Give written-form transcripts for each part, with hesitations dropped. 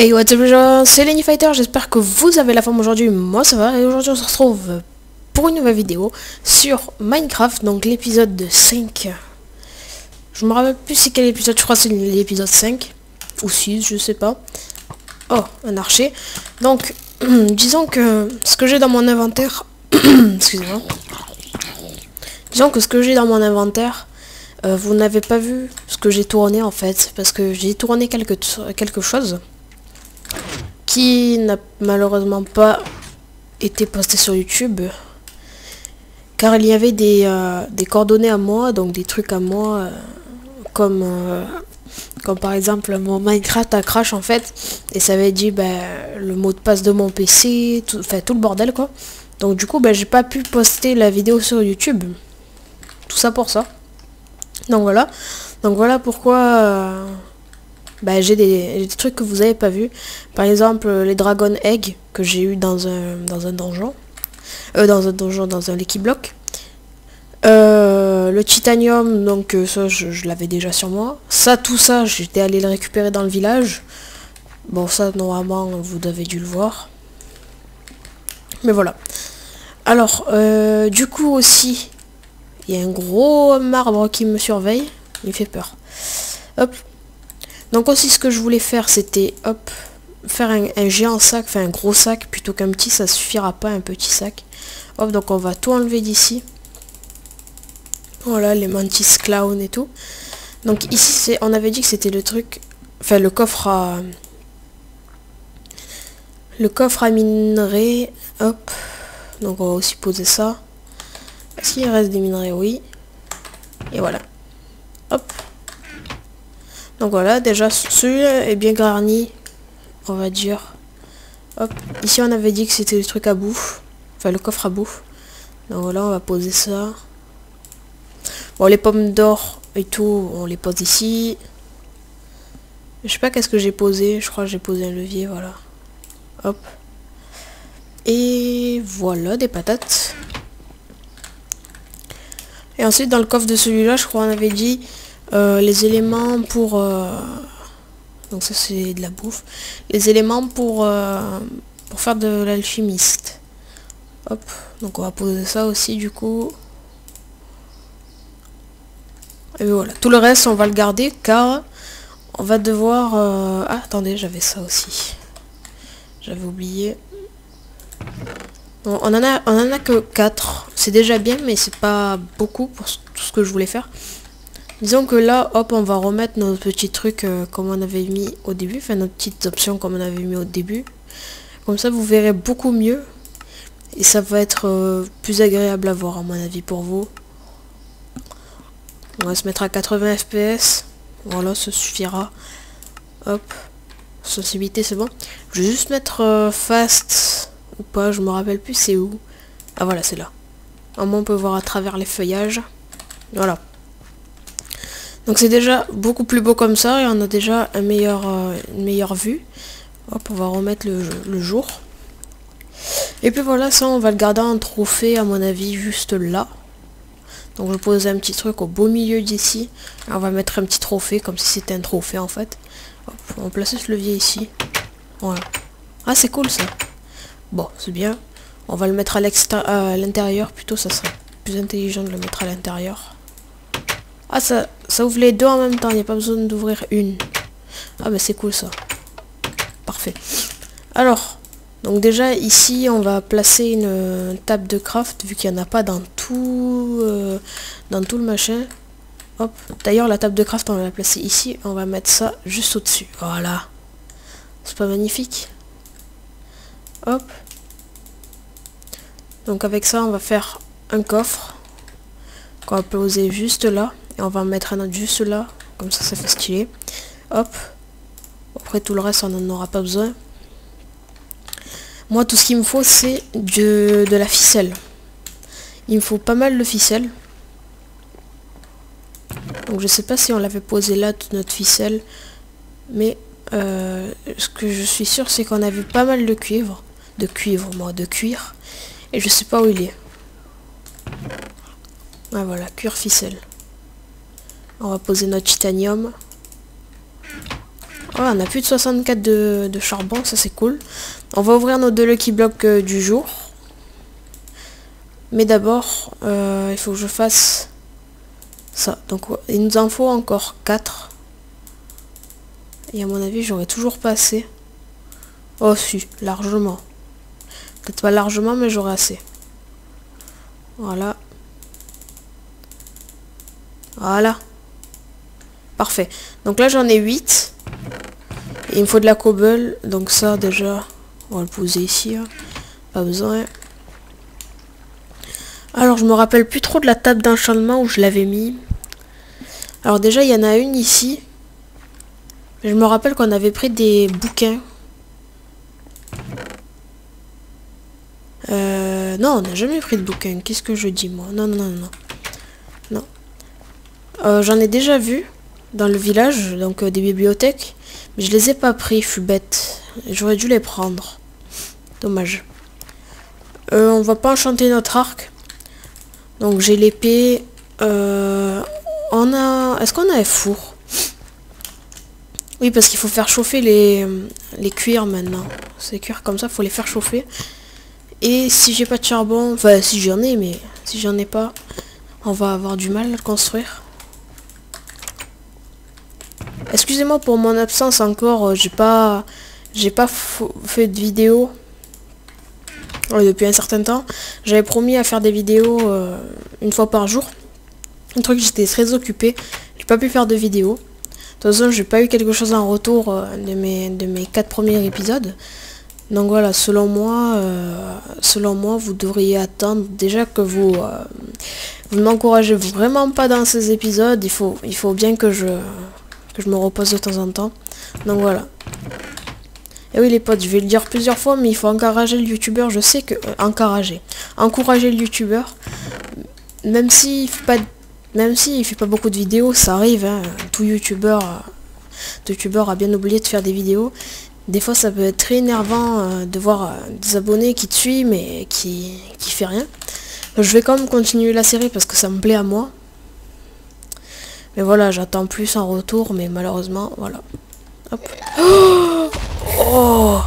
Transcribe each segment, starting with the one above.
Hey what's up les gens, c'est Lenny Fighter, j'espère que vous avez la forme aujourd'hui, moi ça va, et aujourd'hui on se retrouve pour une nouvelle vidéo sur Minecraft, donc l'épisode 5. Je me rappelle plus c'est quel épisode, je crois que c'est l'épisode 5, ou 6, je sais pas. Oh, un archer. Donc, disons que ce que j'ai dans mon inventaire, excusez-moi. Disons que ce que j'ai dans mon inventaire, vous n'avez pas vu ce que j'ai tourné en fait, parce que j'ai tourné quelque chose qui n'a malheureusement pas été posté sur YouTube, car il y avait des coordonnées à moi, donc des trucs à moi, comme par exemple mon Minecraft a crash en fait, et ça avait dit le mot de passe de mon PC, tout le bordel quoi. Donc du coup j'ai pas pu poster la vidéo sur YouTube, tout ça pour ça. Donc voilà pourquoi j'ai des trucs que vous avez pas vu. Par exemple les Dragon Egg que j'ai eu dans un donjon. Dans un Lucky Block. Le titanium, donc ça je l'avais déjà sur moi. Tout ça j'étais allé le récupérer dans le village. Bon ça normalement vous avez dû le voir. Mais voilà. Alors du coup aussi il y a un gros marbre qui me surveille. Il fait peur. Hop. Donc aussi ce que je voulais faire c'était hop faire un géant sac, enfin un gros sac plutôt qu'un petit, ça suffira pas un petit sac. Hop, donc on va tout enlever d'ici. Voilà les mantis clown et tout. Donc ici on avait dit que c'était le truc, enfin le coffre à minerais. Hop, donc on va aussi poser ça. Est-ce qu'il reste des minerais? Oui. Et voilà. Hop. Donc voilà, déjà celui-là est bien garni, on va dire. Hop, ici on avait dit que c'était le truc à bouffe, enfin le coffre à bouffe. Donc voilà, on va poser ça. Bon, les pommes d'or et tout, on les pose ici. Je sais pas qu'est-ce que j'ai posé, je crois que j'ai posé un levier, voilà. Hop. Et voilà, des patates. Et ensuite dans le coffre de celui-là, je crois on avait dit les éléments pour... donc ça c'est de la bouffe. Les éléments pour faire de l'alchimiste. Hop, donc on va poser ça aussi du coup. Et voilà, tout le reste on va le garder car on va devoir... Ah attendez, j'avais ça aussi. J'avais oublié. Bon, on en a que 4. C'est déjà bien mais c'est pas beaucoup pour tout ce que je voulais faire. Disons que là, hop, on va remettre nos petits trucs comme on avait mis au début. Enfin, nos petites options comme on avait mis au début. Comme ça, vous verrez beaucoup mieux. Et ça va être plus agréable à voir, à mon avis, pour vous. On va se mettre à 80 FPS. Voilà, ça suffira. Hop. Sensibilité, c'est bon. Je vais juste mettre fast ou pas, je me rappelle plus c'est où. Ah, voilà, c'est là. Au moins, on peut voir à travers les feuillages. Voilà. Donc c'est déjà beaucoup plus beau comme ça et on a déjà une meilleure vue. Hop, on va remettre le jour. Et puis voilà, ça on va le garder en trophée à mon avis juste là. Donc je pose un petit truc au beau milieu d'ici. On va mettre un petit trophée comme si c'était un trophée en fait. Hop, on va placer ce levier ici. Voilà. Ah c'est cool ça. Bon, c'est bien. On va le mettre à l'intérieur plutôt, ça serait plus intelligent de le mettre à l'intérieur. Ah ça ouvre les deux en même temps, il n'y a pas besoin d'ouvrir une. Ah c'est cool ça. Parfait. Alors, donc déjà ici on va placer une table de craft vu qu'il n'y en a pas dans tout le machin. Hop. D'ailleurs la table de craft on va la placer ici, on va mettre ça juste au-dessus. Voilà. C'est pas magnifique? Hop. Donc avec ça on va faire un coffre qu'on va poser juste là. Et on va en mettre un autre juste là. Comme ça fait stylé. Hop. Après tout le reste on n'en aura pas besoin. Moi tout ce qu'il me faut c'est de la ficelle. Il me faut pas mal de ficelle. Donc je sais pas si on l'avait posé là toute notre ficelle. Mais ce que je suis sûr c'est qu'on avait pas mal de cuivre. De cuir. Et je sais pas où il est. Ah voilà, cuir ficelle. On va poser notre titanium. on a plus de 64 de charbon, ça c'est cool. On va ouvrir nos 2 lucky blocks du jour. Mais d'abord, il faut que je fasse ça. Donc il nous en faut encore 4. Et à mon avis, j'aurais toujours pas assez. Oh si, largement. Peut-être pas largement, mais j'aurai assez. Voilà. Voilà. Parfait. Donc là, j'en ai 8. Et il me faut de la cobble. Donc ça, déjà, on va le poser ici. Hein. Pas besoin. Alors, je me rappelle plus trop de la table d'enchantement où je l'avais mis. Alors déjà, il y en a une ici. Je me rappelle qu'on avait pris des bouquins. Non, on n'a jamais pris de bouquins. Qu'est-ce que je dis, moi? Non, non, non, non. Non. J'en ai déjà vu dans le village, donc des bibliothèques. Mais je les ai pas pris, je suis bête. J'aurais dû les prendre. Dommage. On va pas enchanter notre arc. Donc j'ai l'épée. Est-ce qu'on a un four? Oui, parce qu'il faut faire chauffer les cuirs maintenant. Ces cuirs comme ça, faut les faire chauffer. Et si j'ai pas de charbon, enfin si j'en ai, mais si j'en ai pas, on va avoir du mal à le construire. Excusez-moi pour mon absence encore, j'ai pas fait de vidéo depuis un certain temps. J'avais promis à faire des vidéos une fois par jour. Un truc, j'étais très occupé, j'ai pas pu faire de vidéo. De toute façon, j'ai pas eu quelque chose en retour de mes 4 premiers épisodes. Donc voilà, selon moi, vous devriez attendre déjà que vous ne m'encouragez vraiment pas dans ces épisodes. Il faut bien que je me repose de temps en temps. Donc voilà. Et oui les potes, je vais le dire plusieurs fois, mais il faut encourager le youtubeur. Je sais que encourager le youtubeur, même s'il fait pas beaucoup de vidéos, ça arrive. Hein, tout youtubeur a bien oublié de faire des vidéos. Des fois ça peut être très énervant de voir des abonnés qui te suivent mais qui fait rien. Donc, je vais quand même continuer la série parce que ça me plaît à moi. Mais voilà, j'attends plus en retour, mais malheureusement, voilà. Hop. Oh,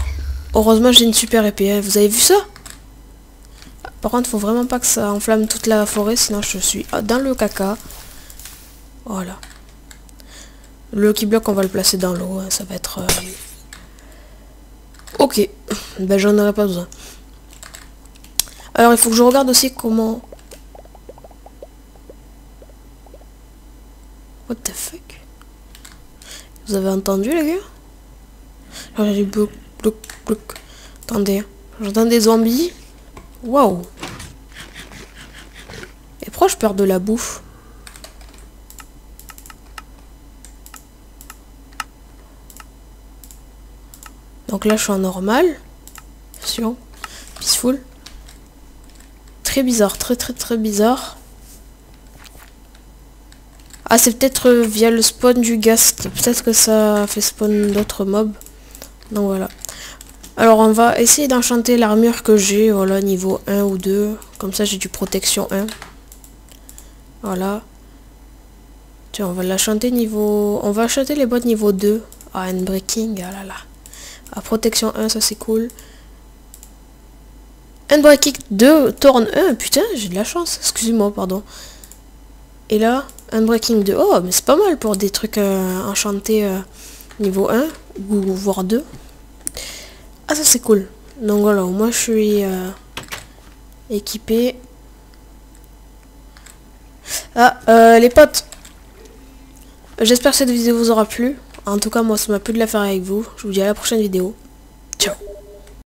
heureusement j'ai une super épée, hein. Vous avez vu ça? Par contre, faut vraiment pas que ça enflamme toute la forêt, sinon je suis dans le caca. Voilà. Le lucky block, on va le placer dans l'eau, hein. Ça va être... Ok, ben j'en aurais pas besoin. Alors il faut que je regarde aussi comment... What the fuck? Vous avez entendu les gars? J'ai du bloc, bloc, bloc. Attendez, j'entends des zombies. Waouh. Et pourquoi je perds de la bouffe? Donc là je suis en normal. Attention. Peaceful. Très bizarre, très bizarre. Ah c'est peut-être via le spawn du ghast. Peut-être que ça fait spawn d'autres mobs. Donc voilà. Alors on va essayer d'enchanter l'armure que j'ai. Voilà, niveau 1 ou 2. Comme ça j'ai du protection 1. Voilà. Tiens, on va l'enchanter niveau... On va enchanter les bottes niveau 2. Ah, Unbreaking, ah là là. Ah, protection 1, ça c'est cool. Unbreaking 2, Torn 1, putain, j'ai de la chance. Excusez-moi, pardon. Et là, Unbreaking 2. Oh, mais c'est pas mal pour des trucs enchantés niveau 1, ou voire 2. Ah, ça c'est cool. Donc voilà, moi je suis équipé. Ah, les potes. J'espère que cette vidéo vous aura plu. En tout cas, moi, ça m'a plu de la faire avec vous. Je vous dis à la prochaine vidéo. Ciao.